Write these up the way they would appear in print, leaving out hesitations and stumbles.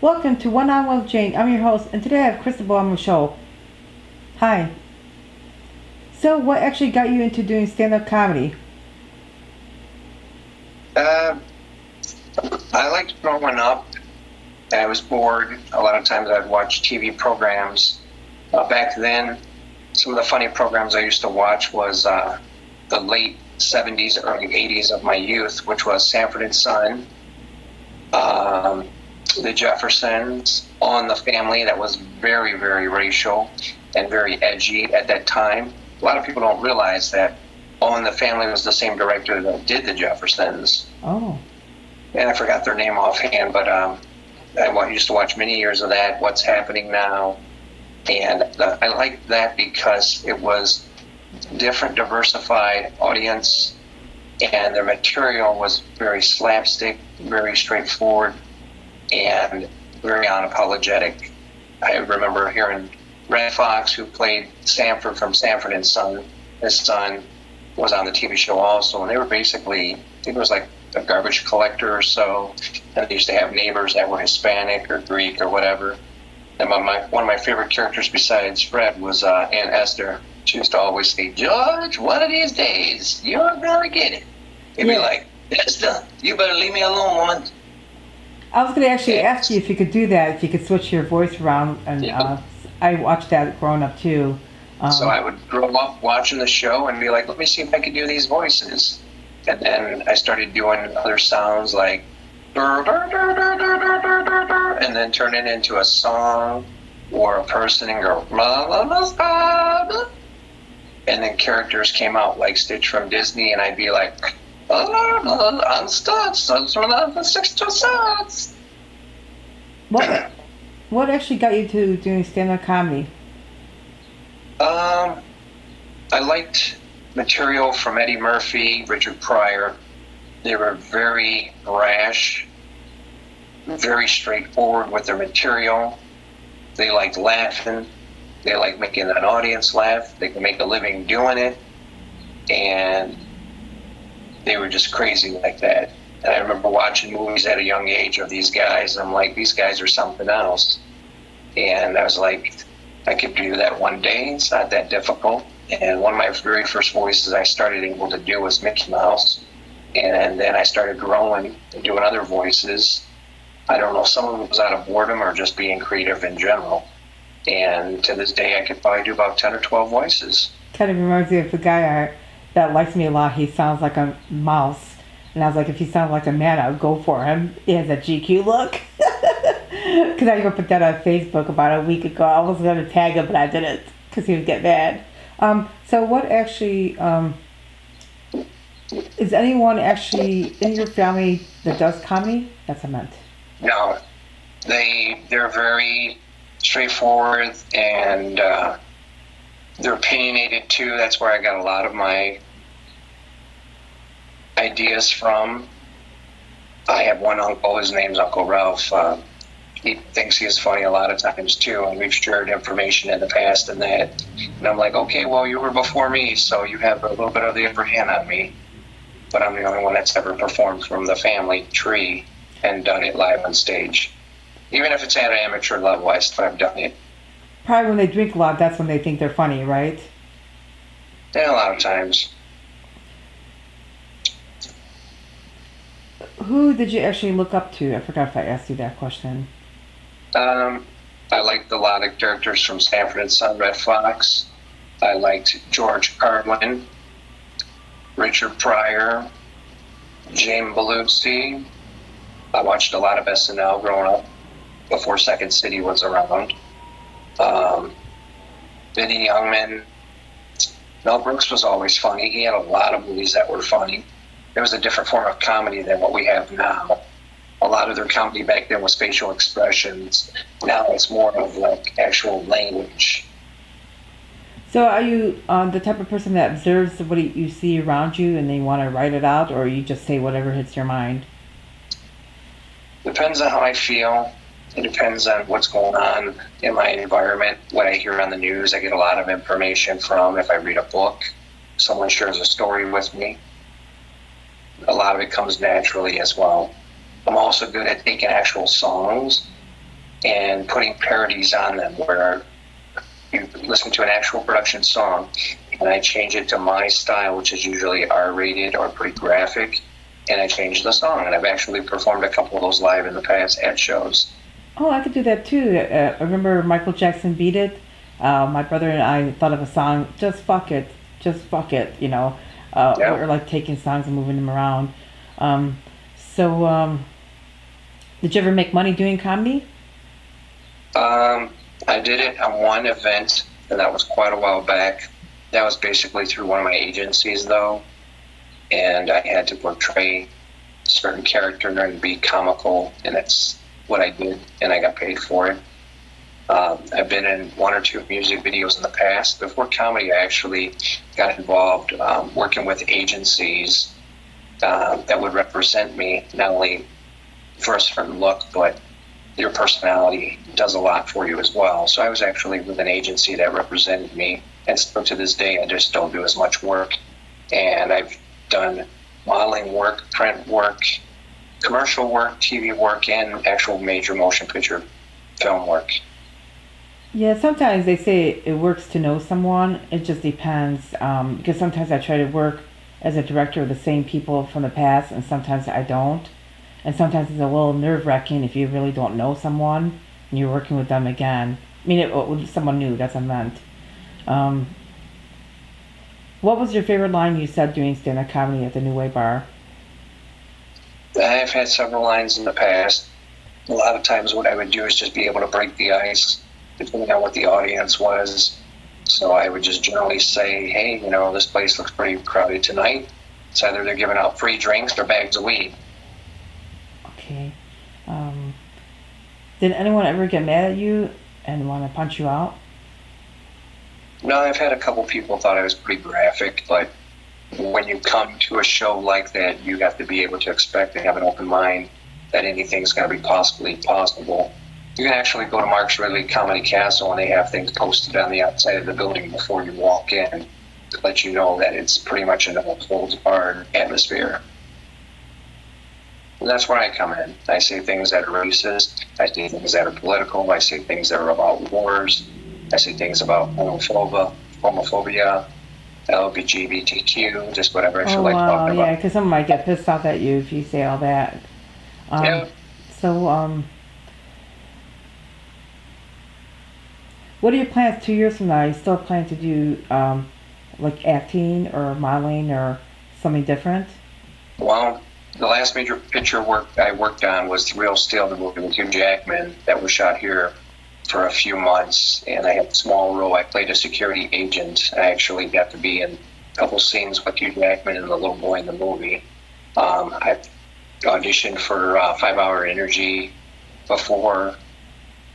Welcome to One On One with Jane. I'm your host, and today I have Christobal on the show. Hi. So, what actually got you into doing stand-up comedy? Uh, I liked growing up. I was bored. A lot of times I'd watch TV programs. Back then, some of the funny programs I used to watch was the late 70s, early 80s of my youth, which was Sanford and Son, um, the Jeffersons, All in the Family. That was very, very racial and very edgy at that time. A lot of people don't realize that All in the Family was the same director that did the Jeffersons. Oh. And I forgot their name offhand, but I used to watch many years of that, What's Happening Now. And I liked that because it was different, diversified audience, and their material was very slapstick, very straightforward, and very unapologetic. I remember hearing Red Fox, who played Sanford from Sanford and Son. His son was on the TV show also, and they were basically, I think it was like a garbage collector or so, and they used to have neighbors that were Hispanic or Greek or whatever. And one of my favorite characters besides Fred was Aunt Esther. She used to always say, "George, one of these days, you're gonna get it." He'd be like, "Esther, you better leave me alone, woman." I was going to actually ask you if you could do that, if you could switch your voice around, and I watched that growing up too. So I would grow up watching the show and be like, let me see if I could do these voices. And then I started doing other sounds like dur, dur, dur, dur, dur, dur, dur, dur, dur, and then turn it into a song or a person and go blah, blah, blah, blah, blah. And then characters came out like Stitch from Disney, and I'd be like, I'm Stitch, I'm six to six. What actually got you to doing stand-up comedy? I liked material from Eddie Murphy, Richard Pryor. They were very brash, very straightforward with their material. They liked laughing. They liked making an audience laugh. They could make a living doing it. And they were just crazy like that. And I remember watching movies at a young age of these guys, and I'm like, these guys are something else. And I was like, I could do that one day. It's not that difficult. And one of my very first voices I started able to do was Mickey Mouse. And then I started growing and doing other voices. I don't know, some of it was out of boredom or just being creative in general. And to this day, I could probably do about 10 or 12 voices. Kind of reminds me of the guy that likes me a lot. He sounds like a mouse. And I was like, if he sounds like a man, I would go for him. He has a GQ look. Because I even put that on Facebook about a week ago. I was going to tag him, but I didn't because he would get mad. So what actually, is anyone actually in your family that does comedy? That's what I meant. No, they're very straightforward, and they're opinionated too. That's where I got a lot of my ideas from. I have one uncle, his name's Uncle Ralph. He thinks he is funny a lot of times too, and we've shared information in the past and that. And I'm like, okay, well, you were before me, so you have a little bit of the upper hand on me. But I'm the only one that's ever performed from the family tree and done it live on stage. Even if it's at an amateur level, I still have done it. Probably when they drink a lot, that's when they think they're funny, right? And a lot of times. Who did you actually look up to? I forgot if I asked you that question. I liked a lot of characters from Sanford and Son, Red Fox. I liked George Carlin, Richard Pryor, James Belushi. I watched a lot of SNL growing up before Second City was around. Benny Youngman. Mel Brooks was always funny. He had a lot of movies that were funny. It was a different form of comedy than what we have now. A lot of their comedy back then was facial expressions. Now it's more of like actual language. So are you the type of person that observes what you see around you and they want to write it out, or you just say whatever hits your mind? Depends on how I feel. It depends on what's going on in my environment. What I hear on the news, I get a lot of information from. If I read a book, someone shares a story with me. A lot of it comes naturally as well. I'm also good at taking actual songs and putting parodies on them where you listen to an actual production song and I change it to my style, which is usually R-rated or pretty graphic, and I change the song. And I've actually performed a couple of those live in the past at shows. Oh, I could do that too. I remember Michael Jackson Beat It. My brother and I thought of a song, just fuck it, you know. Yeah. Or like taking songs and moving them around. Um, so, did you ever make money doing comedy? I did it on one event, and that was quite a while back. That was basically through one of my agencies, though, and I had to portray a certain character and be comical, and that's what I did, and I got paid for it. I've been in one or two music videos in the past. Before comedy, I actually got involved working with agencies that would represent me, not only for a certain look, but your personality does a lot for you as well. So I was actually with an agency that represented me, and still to this day, I just don't do as much work. And I've done modeling work, print work, commercial work, TV work, and actual major motion picture film work. Yeah, sometimes they say it works to know someone. It just depends. Because sometimes I try to work as a director with the same people from the past, and sometimes I don't. And sometimes it's a little nerve wracking if you really don't know someone and you're working with them again. I mean, with someone new, that's what I meant. Um, what was your favorite line you said doing stand up comedy at the New Way Bar? I've had several lines in the past. A lot of times what I would do is just be able to break the ice, depending on what the audience was. So I would just generally say, hey, you know, this place looks pretty crowded tonight. It's either they're giving out free drinks or bags of weed. Okay. Um, did anyone ever get mad at you and want to punch you out? No, I've had a couple people thought I was pretty graphic, but when you come to a show like that, you have to be able to expect and have an open mind that anything's going to be possibly possible. You can actually go to Mark's Ridley Comedy Castle and they have things posted on the outside of the building before you walk in to let you know that it's pretty much an holds barred atmosphere. And that's where I come in. I say things that are racist. I say things that are political. I say things that are about wars. I say things about homophobia, LGBTQ, just whatever I feel Oh, like wow, talking yeah, about. because someone might get pissed off at you if you say all that. Yeah. Um, so, what are your plans 2 years from now? Are you still planning to do like acting or modeling or something different? Well, the last major picture work I worked on was Real Steel, the movie with Hugh Jackman that was shot here for a few months, and I had a small role. I played a security agent. I actually got to be in a couple scenes with Hugh Jackman and the little boy in the movie. I auditioned for 5 Hour Energy before,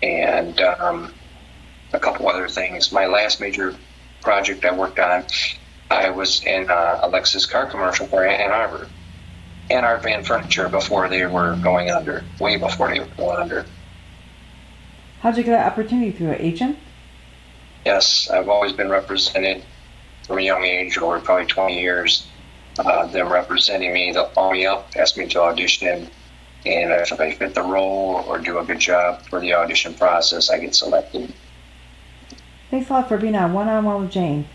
and a couple other things. My last major project I worked on, I was in a Lexus car commercial for Ann Arbor. Ann Arbor Van Furniture before they were going under, way before they were going under. How'd you get that opportunity through an agent? Yes, I've always been represented from a young age, over probably 20 years. Them representing me, they'll call me up, ask me to audition, and if I fit the role or do a good job for the audition process, I get selected. Thanks a lot for being on One with Jane.